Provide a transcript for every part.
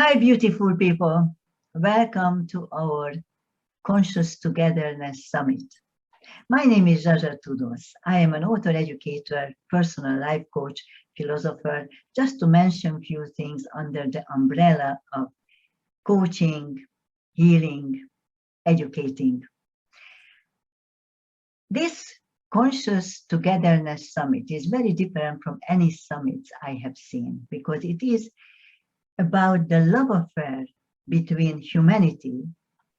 Hi, beautiful people. Welcome to our Conscious Togetherness Summit. My name is Zsa Zsa Tudos. I am an author, educator, personal life coach, philosopher, just to mention a few things under the umbrella of coaching, healing, educating. This Conscious Togetherness Summit is very different from any summits I have seen because it is about the love affair between humanity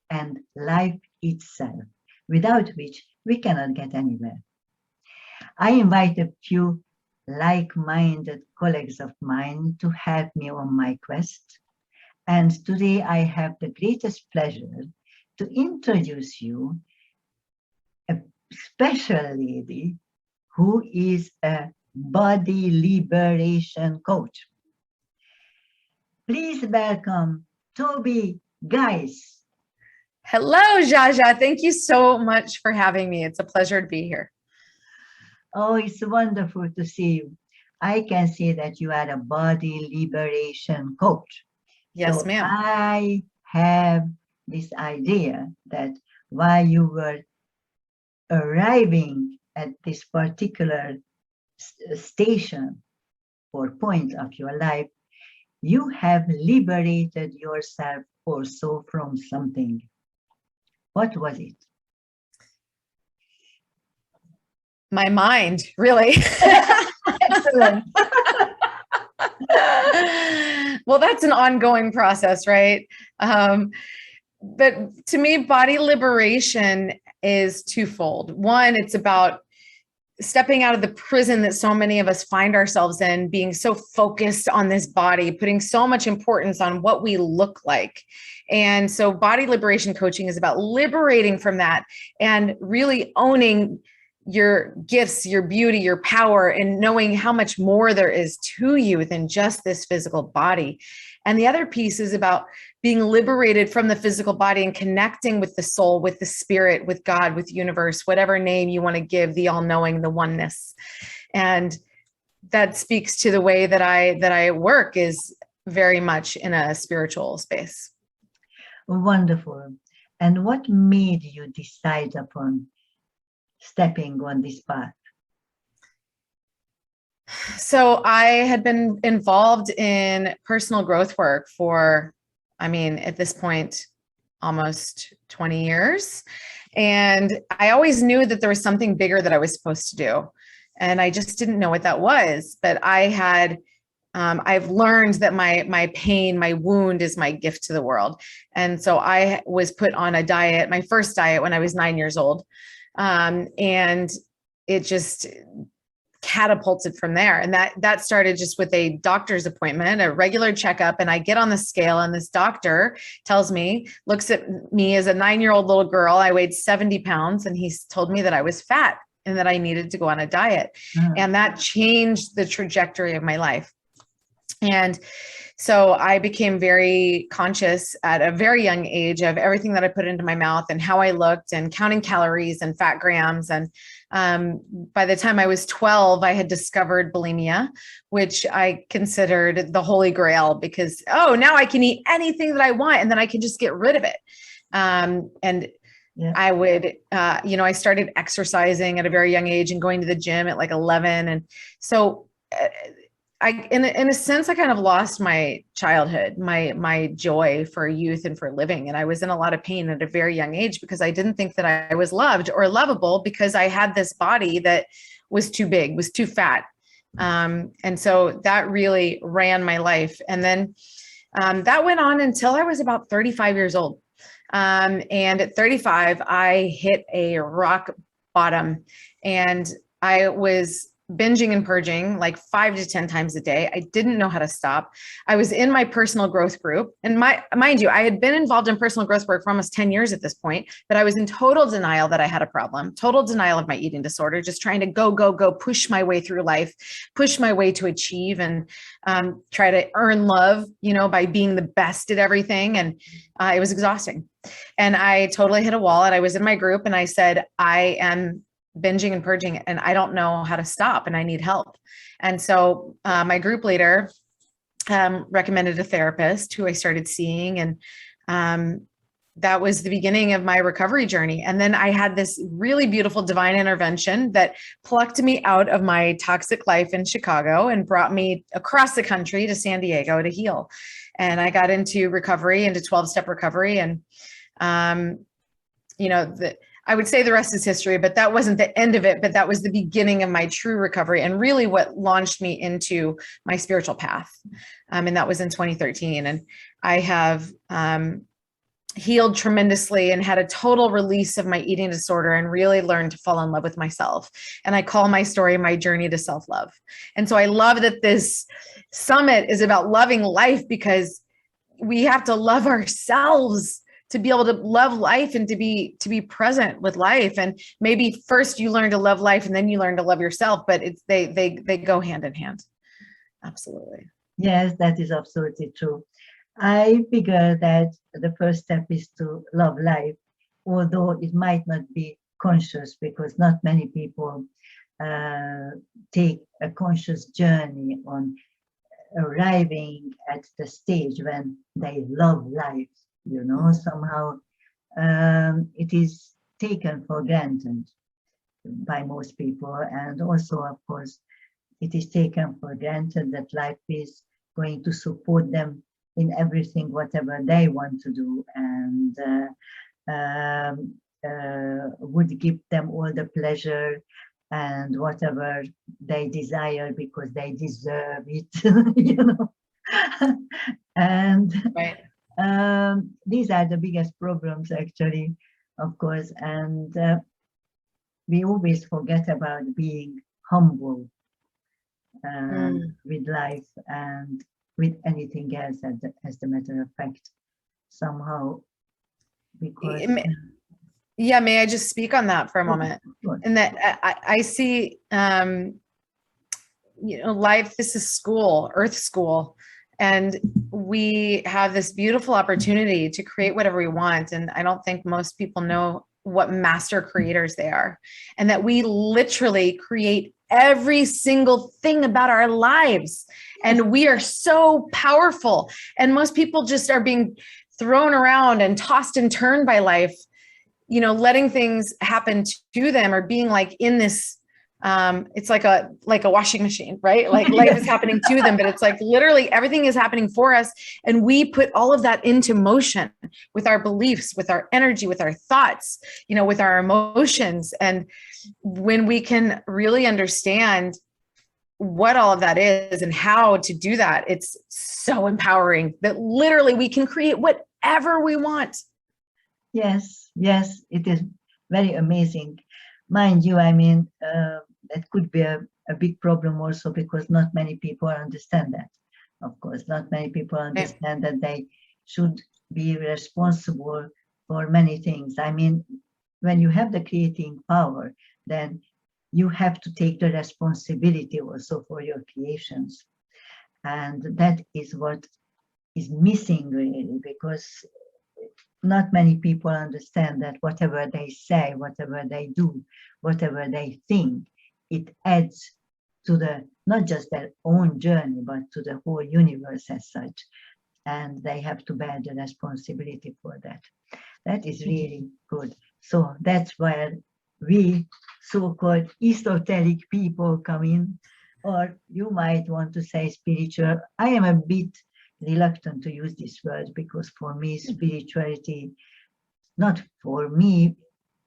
and life itself, without which we cannot get anywhere. I invite a few like-minded colleagues of mine to help me on my quest. And today I have the greatest pleasure to introduce you a special lady who is a body liberation coach. Please welcome Tobey Geise. Hello, Zsa Zsa. Thank you so much for having me. It's a pleasure to be here. Oh, it's wonderful to see you. I can see that you are a body liberation coach. Yes, ma'am. I have this idea that while you were arriving at this particular station or point of your life, you have liberated yourself also from something. What was it? My mind, really. Excellent. Well, that's an ongoing process, right? But to me, body liberation is twofold. One, it's about stepping out of the prison that so many of us find ourselves in, being so focused on this body, putting so much importance on what we look like. And so body liberation coaching is about liberating from that and really owning your gifts, your beauty, your power, and knowing how much more there is to you than just this physical body. And the other piece is about being liberated from the physical body and connecting with the soul, with the spirit, with God, with universe, whatever name you want to give, the all-knowing, the oneness. And that speaks to the way that I work is very much in a spiritual space. Wonderful. And what made you decide upon stepping on this path? So I had been involved in personal growth work for, at this point, almost 20 years. And I always knew that there was something bigger that I was supposed to do. And I just didn't know what that was. But I've learned that my pain, my wound is my gift to the world. And so I was put on a diet, my first diet when I was 9 years old. And it just catapulted from there. And that started just with a doctor's appointment, a regular checkup. And I get on the scale and this doctor looks at me as a 9-year-old little girl. I weighed 70 pounds and he told me that I was fat and that I needed to go on a diet. And that changed the trajectory of my life. And so I became very conscious at a very young age of everything that I put into my mouth and how I looked and counting calories and fat grams. And by the time I was 12, I had discovered bulimia, which I considered the holy grail because, now I can eat anything that I want and then I can just get rid of it. I would, I started exercising at a very young age and going to the gym at like 11. And so in a sense, I kind of lost my childhood, my joy for youth and for living. And I was in a lot of pain at a very young age because I didn't think that I was loved or lovable because I had this body that was too big, was too fat. And so that really ran my life. And then that went on until I was about 35 years old. And at 35, I hit a rock bottom and I was binging and purging like 5 to 10 times a day. I didn't know how to stop. I was in my personal growth group and mind you, I had been involved in personal growth work for almost 10 years at this point, but I was in total denial that I had a problem, total denial of my eating disorder, just trying to go, push my way through life, push my way to achieve and try to earn love, by being the best at everything. And it was exhausting. And I totally hit a wall and I was in my group and I said, I am binging and purging and I don't know how to stop and I need help. And so my group leader recommended a therapist who I started seeing. And that was the beginning of my recovery journey. And then I had this really beautiful divine intervention that plucked me out of my toxic life in Chicago and brought me across the country to San Diego to heal. And I got into recovery, into 12-step recovery. And, I would say the rest is history, but that wasn't the end of it. But that was the beginning of my true recovery and really what launched me into my spiritual path. And that was in 2013. And I have, healed tremendously and had a total release of my eating disorder and really learned to fall in love with myself. And I call my story my journey to self-love. And so I love that this summit is about loving life, because we have to love ourselves to be able to love life and to be present with life. And maybe first you learn to love life and then you learn to love yourself, but they go hand in hand. Absolutely. Yes, that is absolutely true. I figure that the first step is to love life, although it might not be conscious, because not many people take a conscious journey on arriving at the stage when they love life. Somehow it is taken for granted by most people. And also, of course, it is taken for granted that life is going to support them in everything, whatever they want to do, and would give them all the pleasure and whatever they desire because they deserve it, And right. These are the biggest problems, actually, of course. And we always forget about being humble with life and with anything else, as a matter of fact, somehow, because... Yeah, may I just speak on that for a moment? Sure. And that I see, life, this is school, Earth school, and we have this beautiful opportunity to create whatever we want. And I don't think most people know what master creators they are, and that we literally create every single thing about our lives. And we are so powerful. And most people just are being thrown around and tossed and turned by life, letting things happen to them, or being like in this, it's like a washing machine, right? Like life is happening to them, but it's like literally everything is happening for us. And we put all of that into motion with our beliefs, with our energy, with our thoughts, with our emotions. And when we can really understand what all of that is and how to do that, it's so empowering that literally we can create whatever we want. Yes, it is very amazing. Mind you, that could be a big problem also, because not many people understand that. Of course, not many people understand that they should be responsible for many things. When you have the creating power, then you have to take the responsibility also for your creations. And that is what is missing, really, because not many people understand that whatever they say, whatever they do, whatever they think, it adds to not just their own journey, but to the whole universe as such. And they have to bear the responsibility for that. That is really good. So that's where we so-called esoteric people come in, or you might want to say spiritual. I am a bit reluctant to use this word, because for me, spirituality, not for me,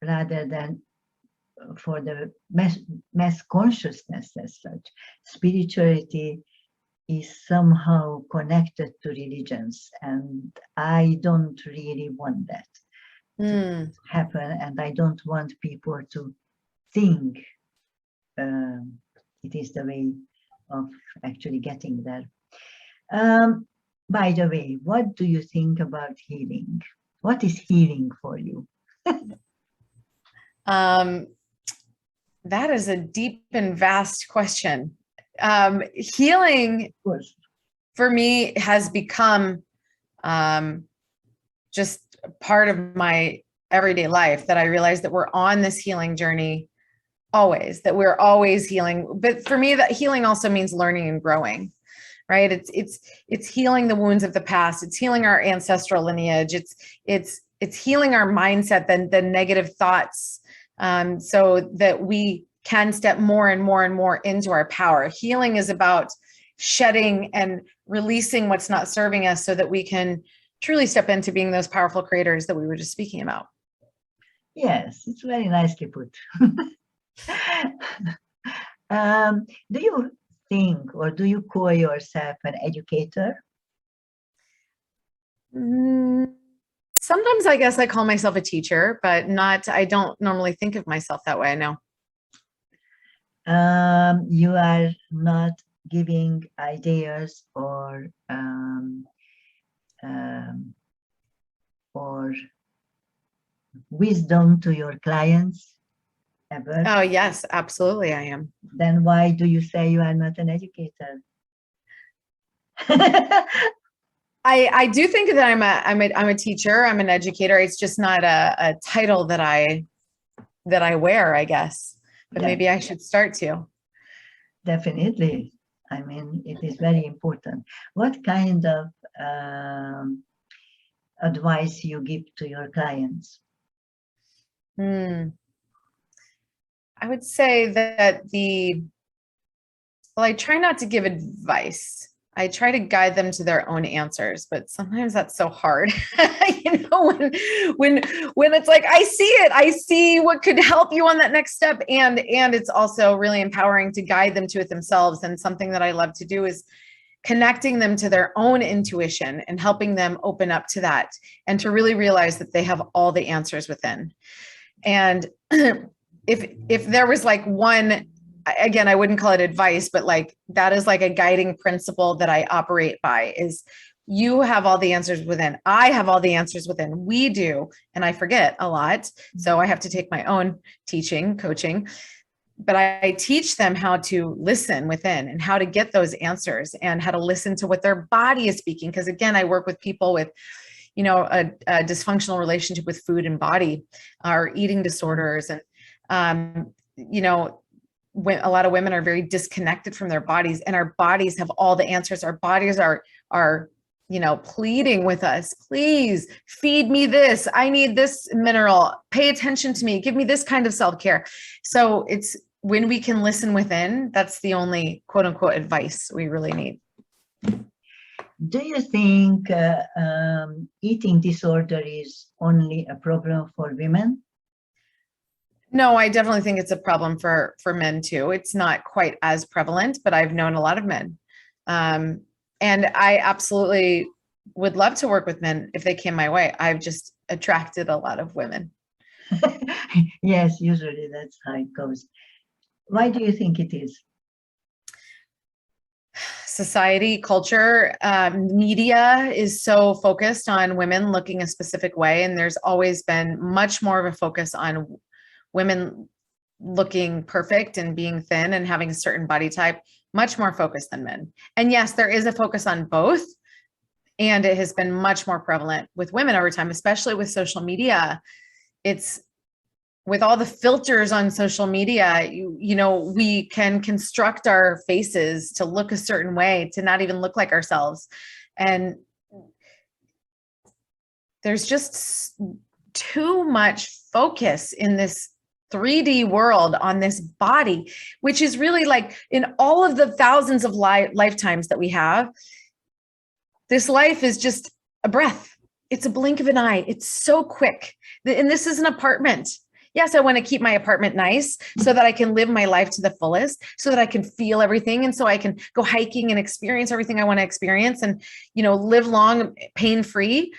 rather than for the mass consciousness as such, spirituality is somehow connected to religions, and I don't really want that to happen, and I don't want people to think it is the way of actually getting there. By the way, what do you think about healing? What is healing for you? That is a deep and vast question. Healing for me has become just part of my everyday life, that I realize that we're on this healing journey always, that we're always healing. But for me, that healing also means learning and growing, right? It's healing the wounds of the past. It's healing our ancestral lineage. It's healing our mindset, the negative thoughts, so that we can step more and more and more into our power. Healing is about shedding and releasing what's not serving us so that we can truly step into being those powerful creators that we were just speaking about. Yes, it's very nicely put. Do you think, or do you call yourself an educator? Sometimes I guess I call myself a teacher, but I don't normally think of myself that way, no. You are not giving ideas or wisdom to your clients ever? Oh, yes, absolutely, I am. Then why do you say you are not an educator? I do think that I'm a teacher. I'm an educator. It's just not a title that I wear, I guess. But Yeah. maybe I should start to. Definitely. I mean, it is very important. What kind of advice you give to your clients? I would say that I try not to give advice. I try to guide them to their own answers, but sometimes that's so hard. When it's like, I see what could help you on that next step. And it's also really empowering to guide them to it themselves. And something that I love to do is connecting them to their own intuition and helping them open up to that and to really realize that they have all the answers within. And if there was like one, again, I wouldn't call it advice, but like that is like a guiding principle that I operate by is you have all the answers within. I have all the answers within. We do. And I forget a lot. So I have to take my own teaching, coaching, but I teach them how to listen within and how to get those answers and how to listen to what their body is speaking. Because again, I work with people with a dysfunctional relationship with food and body, or eating disorders. And, when a lot of women are very disconnected from their bodies, and our bodies have all the answers. Our bodies are pleading with us, please feed me this. I need this mineral. Pay attention to me. Give me this kind of self-care. So it's when we can listen within, that's the only quote unquote advice we really need. Do you think eating disorder is only a problem for women? No, I definitely think it's a problem for men too. It's not quite as prevalent, but I've known a lot of men. And I absolutely would love to work with men if they came my way. I've just attracted a lot of women. Yes, usually that's how it goes. Why do you think it is? Society, culture, media is so focused on women looking a specific way. And there's always been much more of a focus on women looking perfect and being thin and having a certain body type, much more focused than men. And yes, there is a focus on both. And it has been much more prevalent with women over time, especially with social media. It's with all the filters on social media, we can construct our faces to look a certain way, to not even look like ourselves. And there's just too much focus in this 3D world on this body, which is really like in all of the thousands of lifetimes that we have, this life is just a breath. It's a blink of an eye. It's so quick. And this is an apartment. Yes, I want to keep my apartment nice so that I can live my life to the fullest, so that I can feel everything. And so I can go hiking and experience everything I want to experience and, live long, pain-free.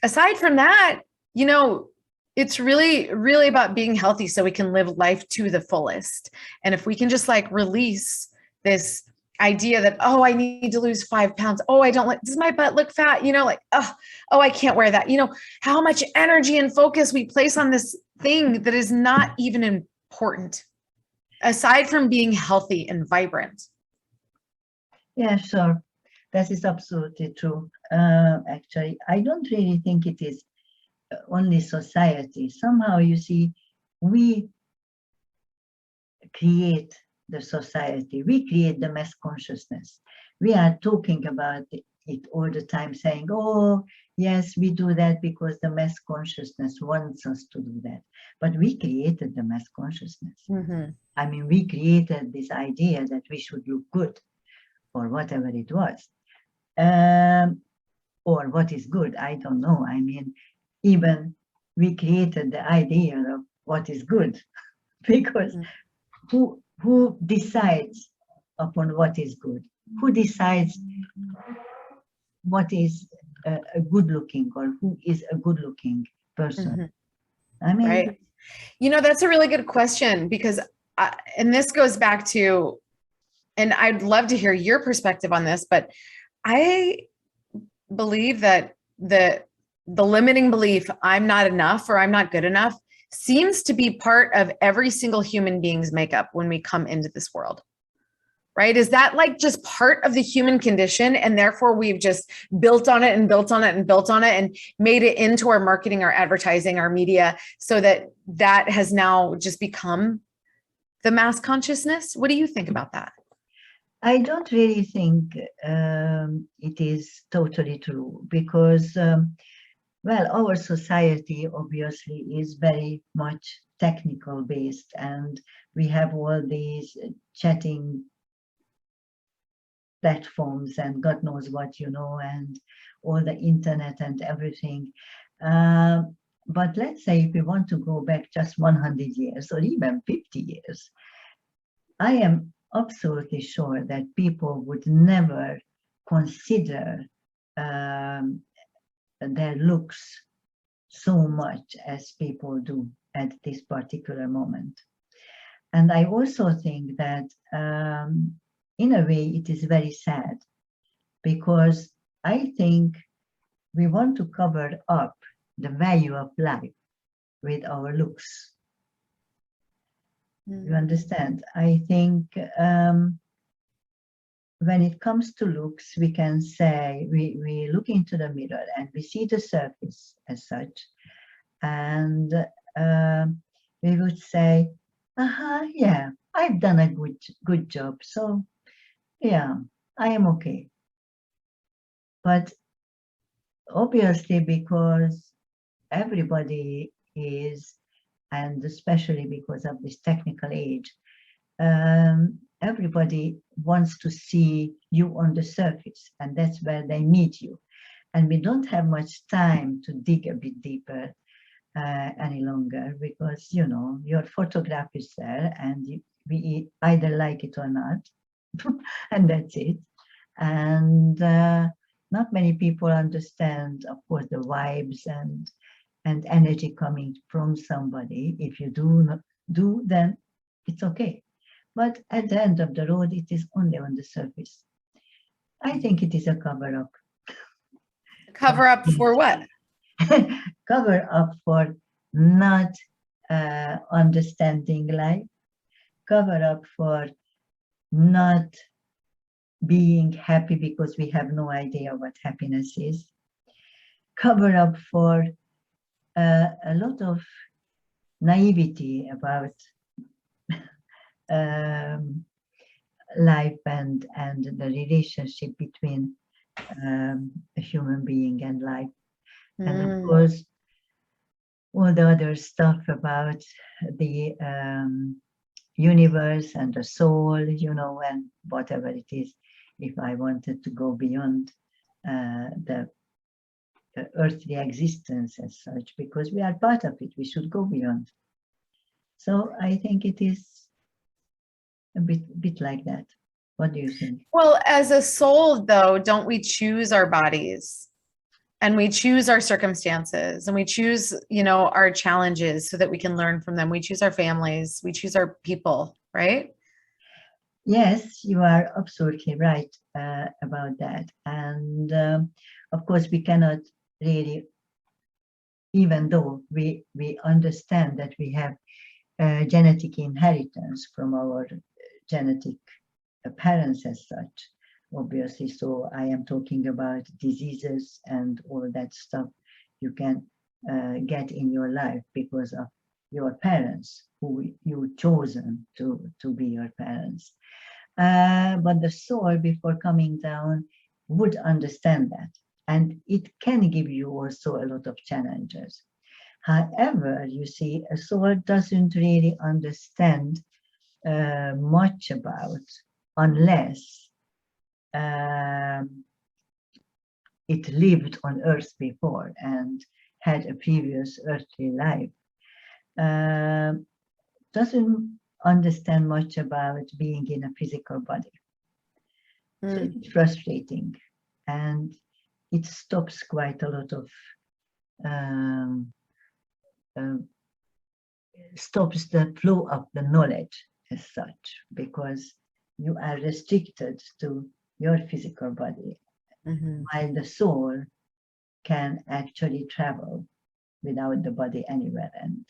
Aside from that, it's really, really about being healthy so we can live life to the fullest. And if we can just release this idea that, oh, I need to lose 5 pounds. Oh, does my butt look fat? Oh, I can't wear that. How much energy and focus we place on this thing that is not even important, aside from being healthy and vibrant. Yeah, sure. That is absolutely true. Actually, I don't really think it is only society. Somehow, you see, we create the society. We create the mass consciousness. We are talking about it all the time, saying, oh, yes, we do that because the mass consciousness wants us to do that. But we created the mass consciousness. Mm-hmm. I mean, we created this idea that we should look good or whatever it was. Or what is good, I don't know. I mean, even we created the idea of what is good because who decides upon what is good? Who decides what is a good looking or who is a good looking person? Mm-hmm. I mean, right. You know, that's a really good question because, and this goes back to, and I'd love to hear your perspective on this, but I believe that the limiting belief, I'm not enough or I'm not good enough, seems to be part of every single human being's makeup when we come into this world. Right? Is that like just part of the human condition? And therefore we've just built on it and built on it and built on it and made it into our marketing, our advertising, our media, so that that has now just become the mass consciousness? What do you think about that? I don't really think it is totally true because, well, our society obviously is very much technical based, and we have all these chatting platforms and God knows what, you know, and all the internet and everything. But let's say if we want to go back just 100 years or even 50 years, I am absolutely sure that people would never consider their looks so much as people do at this particular moment. And I also think that in a way it is very sad because I think we want to cover up the value of life with our looks. You understand? I think when it comes to looks, we can say we look into the mirror and we see the surface as such, and we would say, yeah, I've done a good job, so yeah, I am okay. But obviously, because everybody is, and especially because of this technical age, everybody wants to see you on the surface, and that's where they meet you. And we don't have much time to dig a bit deeper any longer because, you know, your photograph is there and we either like it or not, and that's it. And not many people understand, of course, the vibes and energy coming from somebody. If you do, then it's okay. But at the end of the road, it is only on the surface. I think it is a cover-up. Cover up for what? Cover up for not understanding life. Cover up for not being happy because we have no idea what happiness is. Cover up for a lot of naivety about life and the relationship between a human being and life. And of course, all the other stuff about the universe and the soul, you know, and whatever it is, if I wanted to go beyond the earthly existence as such, because we are part of it, we should go beyond. So I think it is a bit like that. What do you think? Well, as a soul, though, don't we choose our bodies and we choose our circumstances and we choose, you know, our challenges so that we can learn from them. We choose our families, we choose our people, right? Yes, you are absolutely right about that. And of course, we cannot really, even though we understand that we have genetic inheritance from our genetic parents as such, obviously. So I am talking about diseases and all that stuff you can get in your life because of your parents, who you chosen to be your parents. But the soul, before coming down, would understand that. And it can give you also a lot of challenges. However, you see, a soul doesn't really understand much about unless it lived on earth before and had a previous earthly life. Doesn't understand much about being in a physical body. So it's frustrating, and it stops quite a lot of stops the flow of the knowledge as such, because you are restricted to your physical body, while the soul can actually travel without the body anywhere and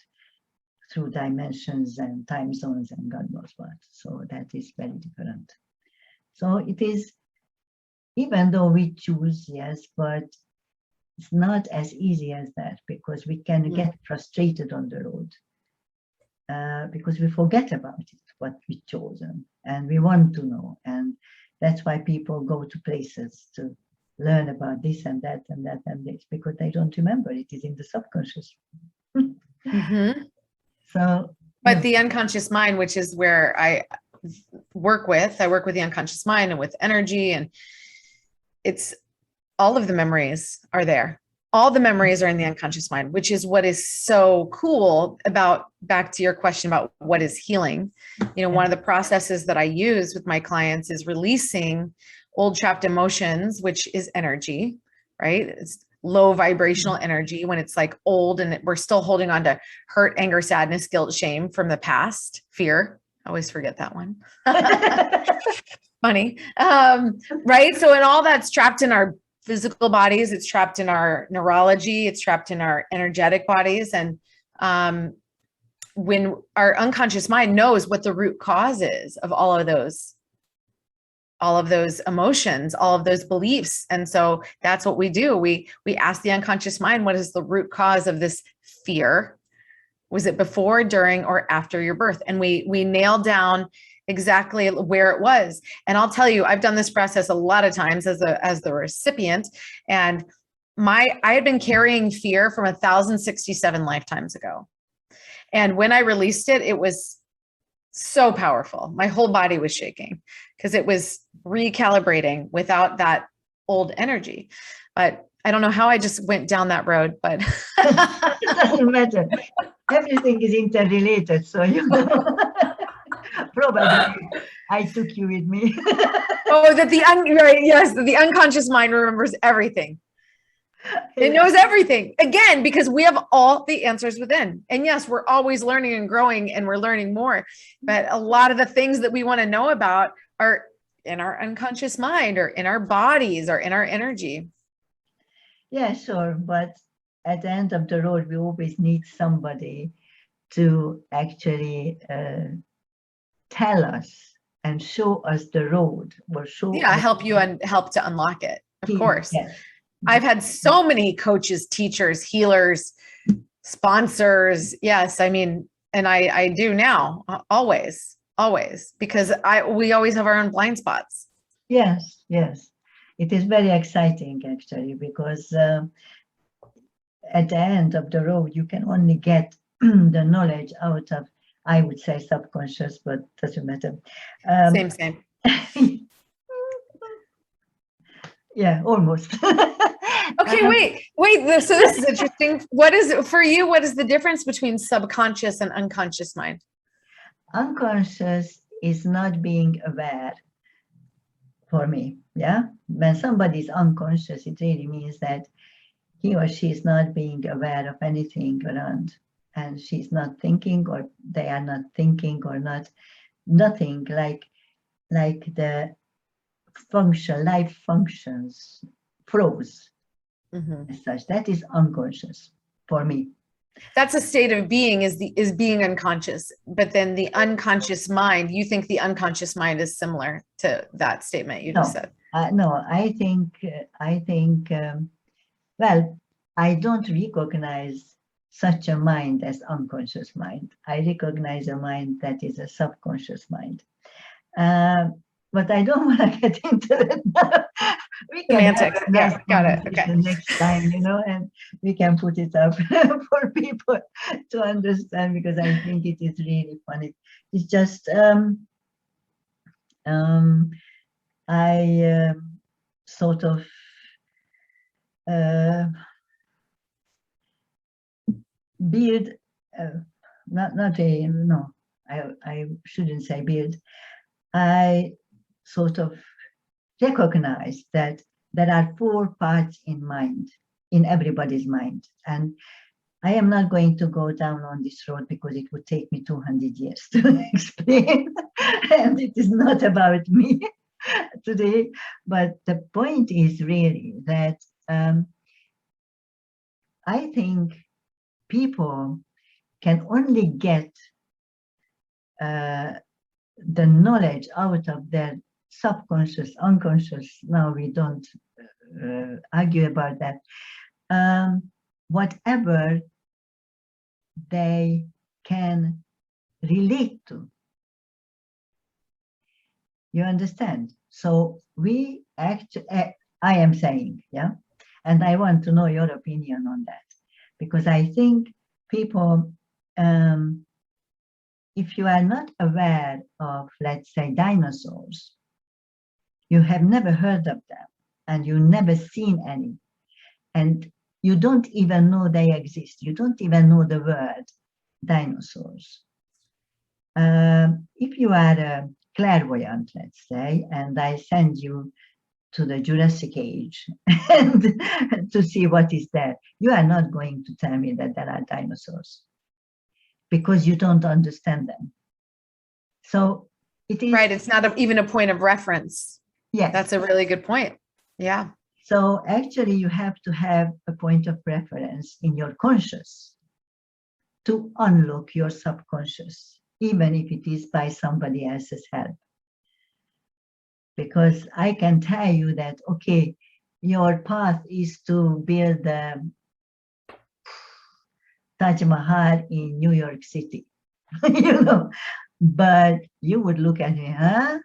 through dimensions and time zones and God knows what. So that is very different. So it is, even though we choose, yes, but it's not as easy as that, because we can get frustrated on the road because we forget about it, what we've chosen, and we want to know. And that's why people go to places to learn about this and that and that and this, because they don't remember. It is in the subconscious. So, but the unconscious mind, which is where I work with the unconscious mind and with energy, and it's all of the memories are there. All the memories are in the unconscious mind, which is what is so cool about, back to your question about what is healing. You know, one of the processes that I use with my clients is releasing old trapped emotions, which is energy, right? It's low vibrational energy when it's like old and we're still holding on to hurt, anger, sadness, guilt, shame from the past, fear. I always forget that one. Funny. Right. So, and all that's trapped in our physical bodies, it's trapped in our neurology, it's trapped in our energetic bodies. And when our unconscious mind knows what the root cause is of all of those emotions, all of those beliefs. And so that's what we do. We ask the unconscious mind, what is the root cause of this fear? Was it before, during, or after your birth? And we nail down exactly where it was. And I'll tell you, I've done this process a lot of times as the recipient, and I had been carrying fear from 1,067 lifetimes ago. And when I released it, it was so powerful. My whole body was shaking because it was recalibrating without that old energy. But I don't know how I just went down that road, but it doesn't matter. Everything is interrelated, so you know. Probably I took you with me. Oh, that right, yes, the unconscious mind remembers everything. It knows everything, again, because we have all the answers within. And yes, we're always learning and growing, and we're learning more. But a lot of the things that we want to know about are in our unconscious mind, or in our bodies, or in our energy. Yeah, sure. But at the end of the road, we always need somebody to actually tell us and show us the road, or show us. Help you and help to unlock it. Of course. Yes. I've had so many coaches, teachers, healers, sponsors. Yes. I mean, and I do now, always, because we always have our own blind spots. Yes. Yes. It is very exciting, actually, because at the end of the road, you can only get the knowledge out of, I would say, subconscious, but doesn't matter. Same. Yeah, almost. Okay, wait. So this is interesting. What is it for you? What is the difference between subconscious and unconscious mind? Unconscious is not being aware for me. Yeah. When somebody is unconscious, it really means that he or she is not being aware of anything around, and she's not thinking, or they are not thinking, or nothing like the life functions froze as such. That is unconscious for me. That's a state of being, is being unconscious. But then the unconscious mind, you think the unconscious mind is similar to that statement you just said? No, I think well, I don't recognize such a mind as unconscious mind. I recognize a mind that is a subconscious mind. But I don't want to get into that now. We can Semantics. have a nice Got it. Okay. conversation next time, and we can put it up for people to understand, because I think it is really funny. It's just I sort of build, not a, no, I shouldn't say build. I sort of recognize that there are 4 parts in everybody's mind. And I am not going to go down on this road because it would take me 200 years to explain. And it is not about me today. But the point is really that I think people can only get the knowledge out of their subconscious, unconscious. Now we don't argue about that. Whatever they can relate to. You understand? So we actually, I am saying, yeah, and I want to know your opinion on that, because I think people, if you are not aware of, let's say, dinosaurs, you have never heard of them, and you've never seen any, and you don't even know they exist. You don't even know the word dinosaurs. If you are a clairvoyant, let's say, and I send you to the Jurassic Age and to see what is there, you are not going to tell me that there are dinosaurs, because you don't understand them. So it is right. It's not even a point of reference. Yes, that's a really good point. Yeah. So actually, you have to have a point of reference in your conscious to unlock your subconscious, even if it is by somebody else's help. Because I can tell you that, okay, your path is to build the Taj Mahal in New York City, but you would look at me, huh?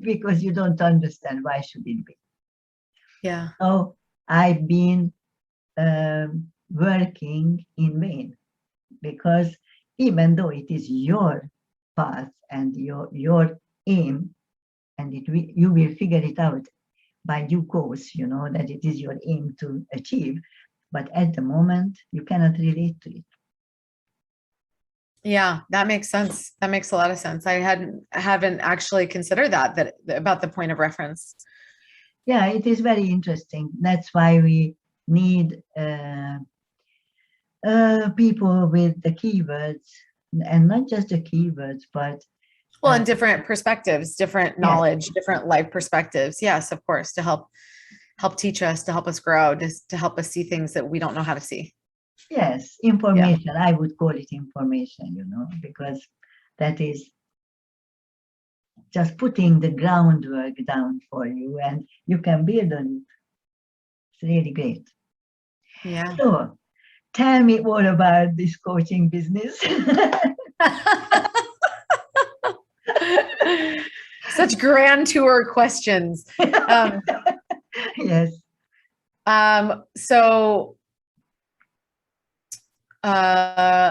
Because you don't understand why should it be. Yeah. So I've been working in vain, because even though it is your path and your aim, and you will figure it out by due course, that it is your aim to achieve, but at the moment you cannot relate to it. Yeah, that makes sense. That makes a lot of sense. I haven't actually considered that about the point of reference. Yeah, it is very interesting. That's why we need people with the keywords, and not just the keywords, but and different perspectives, different knowledge, different life perspectives. Yes, of course, to help teach us, to help us grow, to help us see things that we don't know how to see. Yes, information. Yeah. I would call it information, because that is just putting the groundwork down for you, and you can build on it. It's really great. Yeah. So tell me more about this coaching business. Such grand tour questions. Yes. So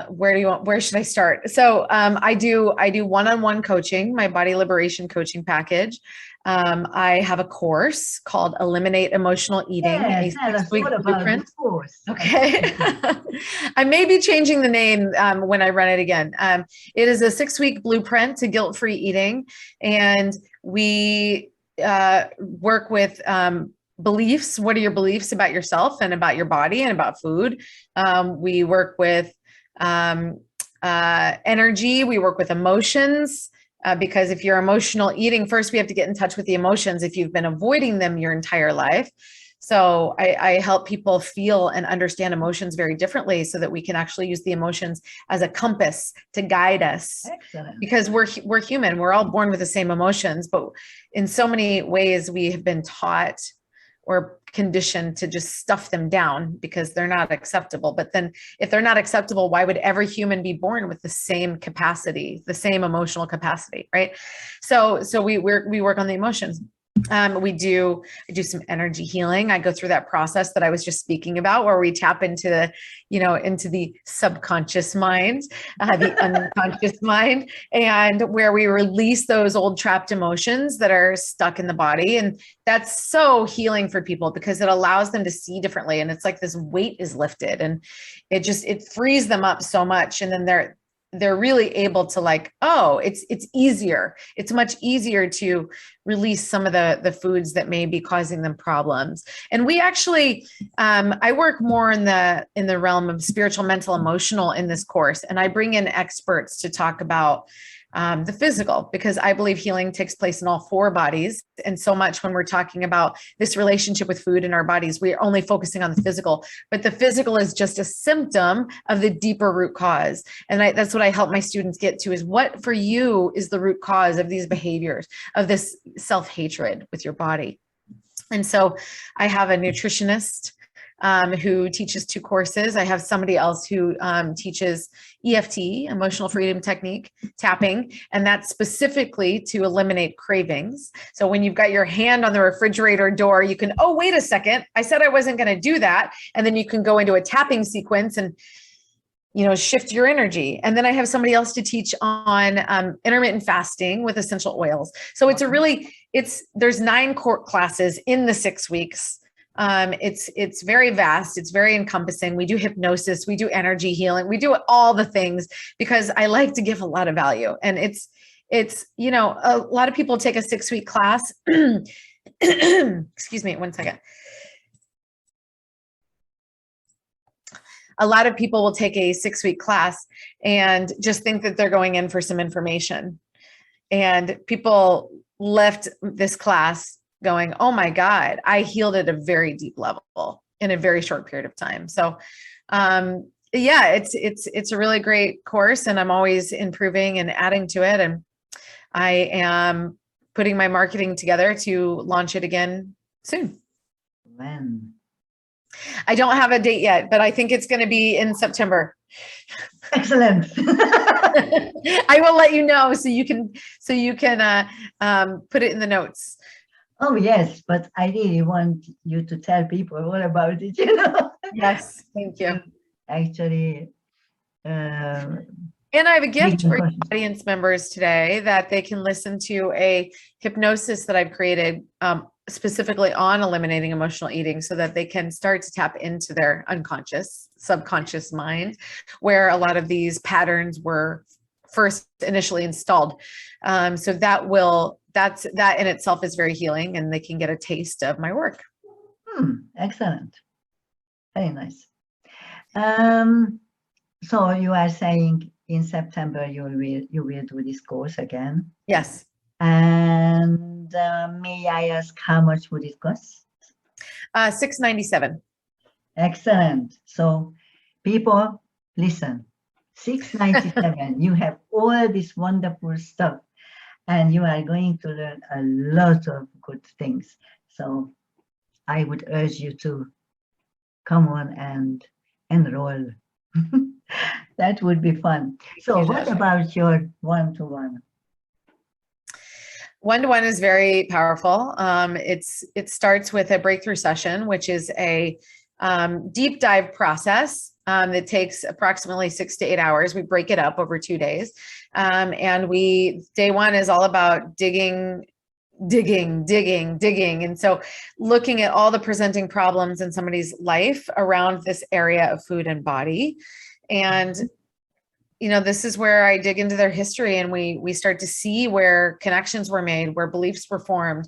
where should I start? So I do one-on-one coaching, my body liberation coaching package. I have a course called Eliminate Emotional Eating. Yes, tell us more about the course. Okay. I may be changing the name when I run it again. It is a 6-week blueprint to guilt-free eating. And we work with beliefs. What are your beliefs about yourself and about your body and about food? We work with energy. We work with emotions. Because if you're emotional eating, first we have to get in touch with the emotions if you've been avoiding them your entire life. So I help people feel and understand emotions very differently so that we can actually use the emotions as a compass to guide us. Excellent. Because we're human. We're all born with the same emotions, but in so many ways we have been taught or conditioned to just stuff them down because they're not acceptable. But then if they're not acceptable, why would every human be born with the same capacity, the same emotional capacity, right? So we work on the emotions. I do some energy healing. I go through that process that I was just speaking about, where we tap into the subconscious mind, the unconscious mind, and where we release those old trapped emotions that are stuck in the body. And that's so healing for people because it allows them to see differently. And it's like this weight is lifted and it frees them up so much. And then they're really able to it's easier. It's much easier to release some of the foods that may be causing them problems. And we actually, I work more in the realm of spiritual, mental, emotional in this course. And I bring in experts to talk about the physical, because I believe healing takes place in all four bodies. And so much when we're talking about this relationship with food in our bodies, we are only focusing on the physical, but the physical is just a symptom of the deeper root cause. And that's what I help my students get to, is what for you is the root cause of these behaviors, of this self-hatred with your body. And so I have a nutritionist who teaches 2 courses. I have somebody else who teaches EFT, emotional freedom technique, tapping, and that's specifically to eliminate cravings. So when you've got your hand on the refrigerator door, you can, oh, wait a second, I said I wasn't going to do that. And then you can go into a tapping sequence and shift your energy. And then I have somebody else to teach on intermittent fasting with essential oils. So there's 9 core classes in the 6 weeks. It's very vast. It's very encompassing. We do hypnosis, we do energy healing, we do all the things because I like to give a lot of value. And it's a lot of people take a 6-week class. Excuse me, 1 second. A lot of people will take a 6-week class and just think that they're going in for some information. And people left this class going, oh my God, I healed at a very deep level in a very short period of time. So it's a really great course, and I'm always improving and adding to it. And I am putting my marketing together to launch it again soon. When? I don't have a date yet, but I think it's going to be in September. Excellent. I will let you know so you can put it in the notes. Oh, yes, but I really want you to tell people all about it, Yes, thank you. Actually. And I have a gift for audience members today that they can listen to a hypnosis that I've created specifically on eliminating emotional eating so that they can start to tap into their unconscious, subconscious mind, where a lot of these patterns were first initially installed. So that in itself is very healing, and they can get a taste of my work. Excellent. Very nice. So you are saying in September you will do this course again? Yes. And may I ask how much would it cost? $697. Excellent. So people, listen, $697. You have all this wonderful stuff, and you are going to learn a lot of good things. So I would urge you to come on and enroll. That would be fun. So what about your one-to-one? One-to-one is very powerful. It starts with a breakthrough session, which is a deep dive process that takes approximately 6 to 8 hours. We break it up over 2 days. And day one is all about digging. And so looking at all the presenting problems in somebody's life around this area of food and body. And this is where I dig into their history, and we start to see where connections were made, where beliefs were formed,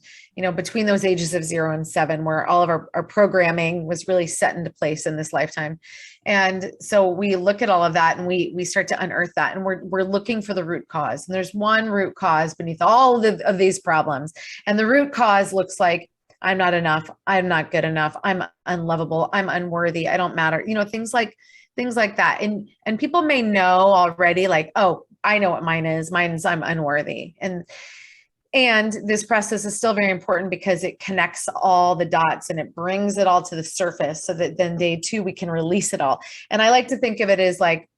between those ages of 0 and 7, where all of our programming was really set into place in this lifetime. And so we look at all of that, and we start to unearth that, and we're looking for the root cause. And there's one root cause beneath all of these problems. And the root cause looks like, I'm not enough. I'm not good enough. I'm unlovable. I'm unworthy. I don't matter. Things like that. And people may know already, like, oh, I know what mine is. Mine's I'm unworthy. And And this process is still very important because it connects all the dots and it brings it all to the surface so that then day 2, we can release it all. And I like to think of it as like,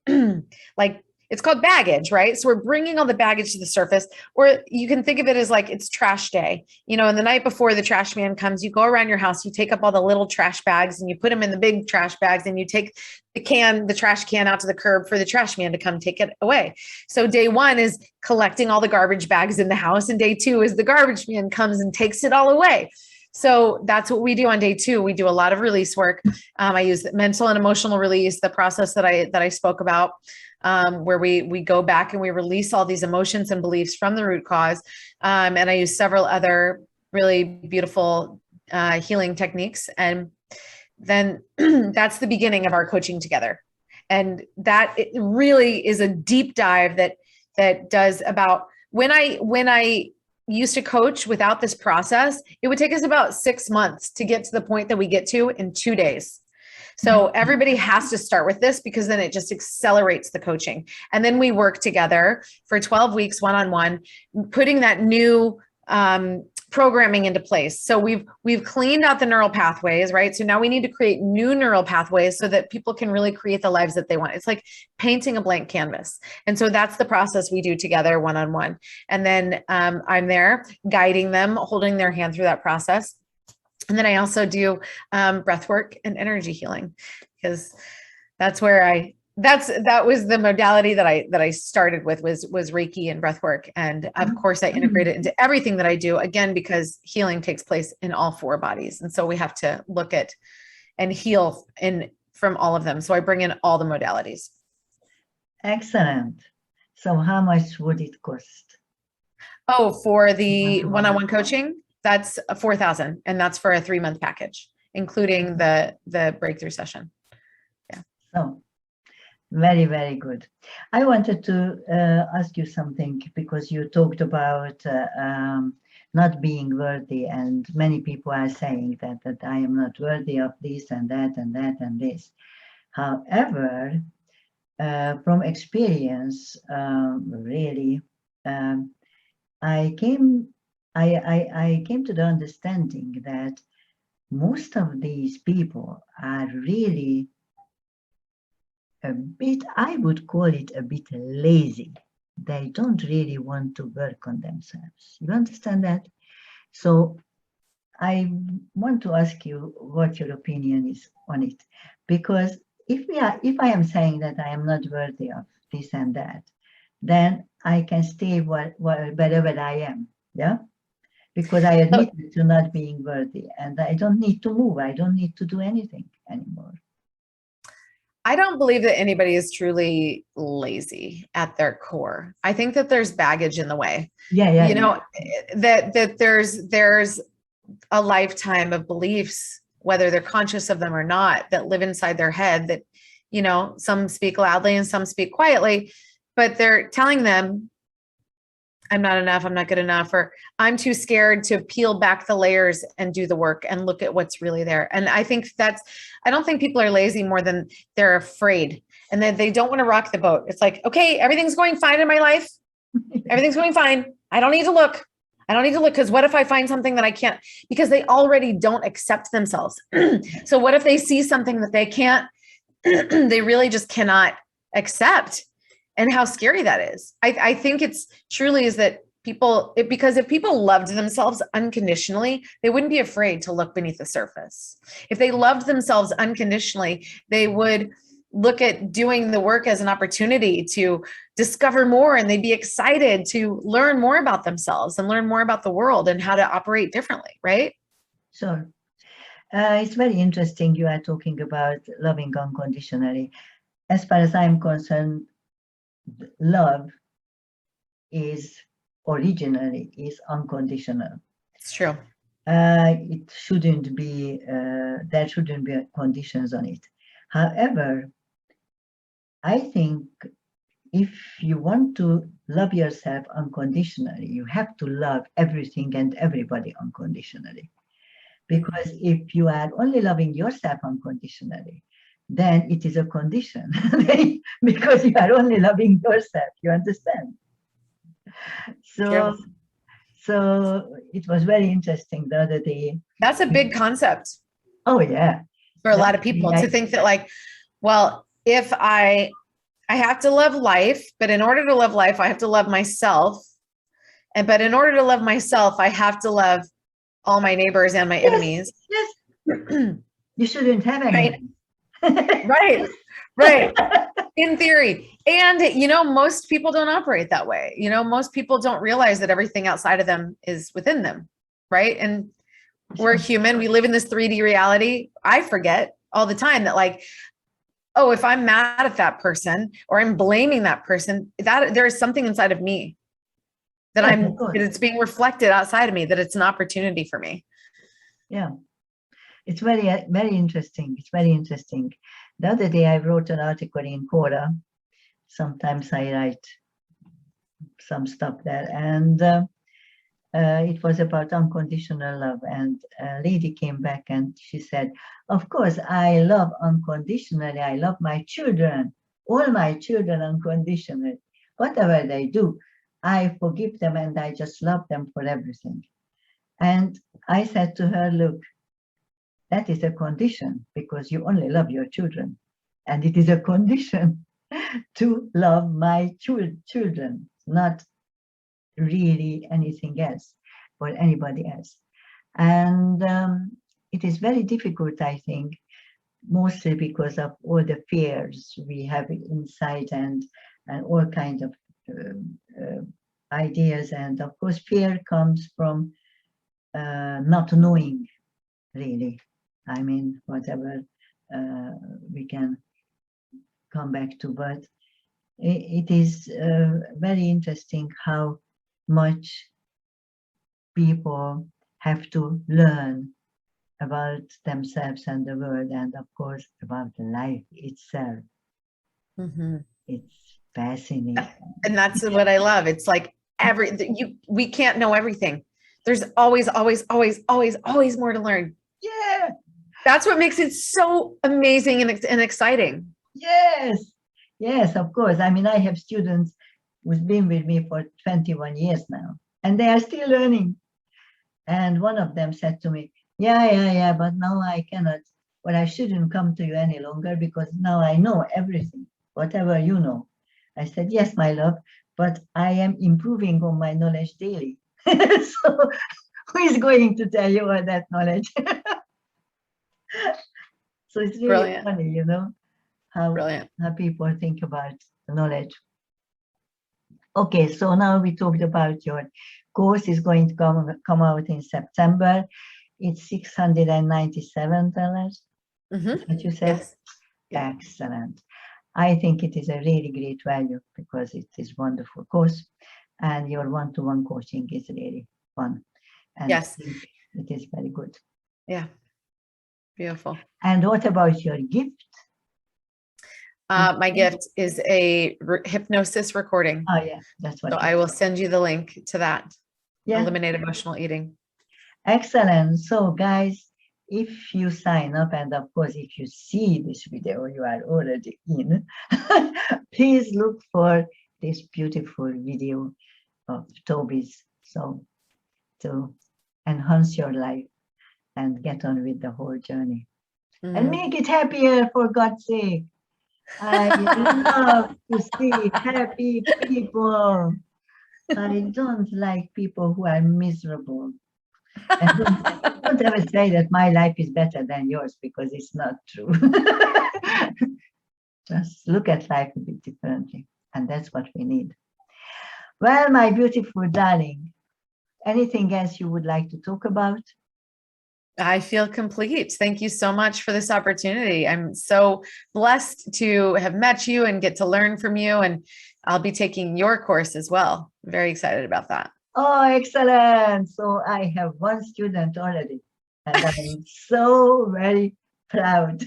like it's called baggage, right? So we're bringing all the baggage to the surface, or you can think of it as like it's trash day. And the night before the trash man comes, you go around your house, you take up all the little trash bags and you put them in the big trash bags, and you take the trash can out to the curb for the trash man to come take it away. So day 1 is collecting all the garbage bags in the house, and day 2 is the garbage man comes and takes it all away. So that's what we do on day 2. We do a lot of release work. I use mental and emotional release, the process that I spoke about, where we go back and we release all these emotions and beliefs from the root cause. And I use several other really beautiful healing techniques. And then that's the beginning of our coaching together. And that it really is a deep dive that does about when I used to coach without this process, it would take us about 6 months to get to the point that we get to in 2 days. So everybody has to start with this, because then it just accelerates the coaching. And then we work together for 12 weeks, one-on-one, putting that new programming into place. So we've cleaned out the neural pathways, right? So now we need to create new neural pathways so that people can really create the lives that they want. It's like painting a blank canvas. And so that's the process we do together one-on-one. And then I'm there guiding them, holding their hand through that process. And then I also do breath work and energy healing, because that's where that was the modality that I started with was Reiki and breath work. And of course I integrate it into everything that I do, again, because healing takes place in all 4 bodies. And so we have to look at and heal from all of them. So I bring in all the modalities. Excellent. So how much would it cost? Oh, for the one-on-one coaching, that's $4,000, and that's for a 3-month package, including the breakthrough session. Yeah. So very, very good. I wanted to ask you something, because you talked about not being worthy, and many people are saying that I am not worthy of this and that and that and this. However, from experience, really, I came to the understanding that most of these people are really a bit, I would call it a bit lazy. They don't really want to work on themselves. You understand that? So I want to ask you what your opinion is on it. Because if I am saying that I am not worthy of this and that, then I can stay wherever I am. Yeah. Because I admit to not being worthy, and I don't need to move. I don't need to do anything anymore. I don't believe that anybody is truly lazy at their core. I think that there's baggage in the way. Yeah. That there's a lifetime of beliefs, whether they're conscious of them or not, that live inside their head that, some speak loudly and some speak quietly, but they're telling them, I'm not enough, I'm not good enough, or I'm too scared to peel back the layers and do the work and look at what's really there. And I think I don't think people are lazy more than they're afraid, and that they don't want to rock the boat. It's like, okay, everything's going fine in my life. Everything's going fine. I don't need to look. Because what if I find something that I can't, because they already don't accept themselves. So what if they see something that they can't, they really just cannot accept? And how scary that is. I think it's truly is that because if people loved themselves unconditionally, they wouldn't be afraid to look beneath the surface. If they loved themselves unconditionally, they would look at doing the work as an opportunity to discover more, and they'd be excited to learn more about themselves and learn more about the world and how to operate differently, right? Sure. It's very interesting you are talking about loving unconditionally. As far as I'm concerned, love originally is unconditional. It's true. It shouldn't be, there shouldn't be conditions on it. However, I think if you want to love yourself unconditionally, you have to love everything and everybody unconditionally. Because if you are only loving yourself unconditionally, then it is a condition because you are only loving yourself. You understand? So, So it was very interesting the other day. That's a big concept Oh yeah. for a lot of people to think that like, well, if I have to love life, but in order to love life, I have to love myself. But in order to love myself, I have to love all my neighbors and my enemies. Yes. You shouldn't have any. Right. Right. In theory. And, you know, most people don't operate that way. You know, most people don't realize that everything outside of them is within them. Right. And we're human. We live in this 3D reality. I forget all the time that like, oh, if I'm mad at that person or I'm blaming that person, that there is something inside of me that it's being reflected outside of me, that it's an opportunity for me. Yeah. It's very, very interesting. It's very interesting. The other day I wrote an article in Quora. Sometimes I write some stuff there. And it was about unconditional love. And a lady came back and she said, of course, I love unconditionally. I love my children, all my children unconditionally. Whatever they do, I forgive them and I just love them for everything. And I said to her, look, that is a condition because you only love your children. And it is a condition to love my children, not really anything else or anybody else. And it is very difficult, I think, mostly because of all the fears we have inside and all kinds of ideas. And of course, fear comes from not knowing really. I mean, whatever we can come back to, but it is very interesting how much people have to learn about themselves and the world, and of course about life itself. Mm-hmm. It's fascinating. And that's what I love. It's like we can't know everything. There's always more to learn. Yeah. That's what makes it so amazing and exciting. Yes. Yes, of course. I mean, I have students who've been with me for 21 years now, and they are still learning. And one of them said to me, yeah, but now I cannot, or I shouldn't come to you any longer because now I know everything, whatever you know. I said, yes, my love, but I am improving on my knowledge daily. So who is going to tell you all that knowledge? So it's really Brilliant. funny, you know, how Brilliant. people think about knowledge. Okay, so now we talked about your course is going to come out in September. It's $697. Mm-hmm. What you said? Yes. Yeah. Excellent. I think it is a really great value because it is a wonderful course, and your one-to-one coaching is really fun. And yes, I think it is very good. Yeah. Beautiful. And what about your gift? My gift is a hypnosis recording. Oh yeah, that's what. So I will send you the link to that. Yeah. Eliminate emotional eating. Excellent. So guys, if you sign up, and of course, if you see this video, you are already in, please look for this beautiful video of Tobeys. So to enhance your life and get on with the whole journey and make it happier, for God's sake. I love to see happy people. I don't like people who are miserable. And don't ever say that my life is better than yours, because it's not true. Just look at life a bit differently, and that's what we need. Well, my beautiful darling, anything else you would like to talk about? I feel complete. Thank you so much for this opportunity. I'm so blessed to have met you and get to learn from you. And I'll be taking your course as well. I'm very excited about that. Oh, excellent. So I have one student already, and I'm so very proud.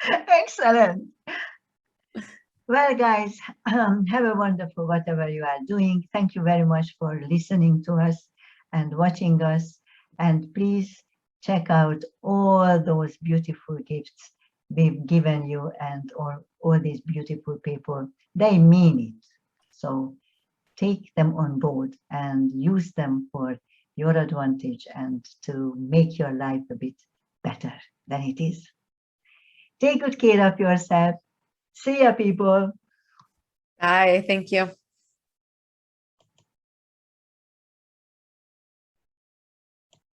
Excellent. Well, guys, have a wonderful whatever you are doing. Thank you very much for listening to us and watching us. And please check out all those beautiful gifts we've given you, and all these beautiful people. They mean it. So take them on board and use them for your advantage and to make your life a bit better than it is. Take good care of yourself. See ya, people. Bye. Thank you.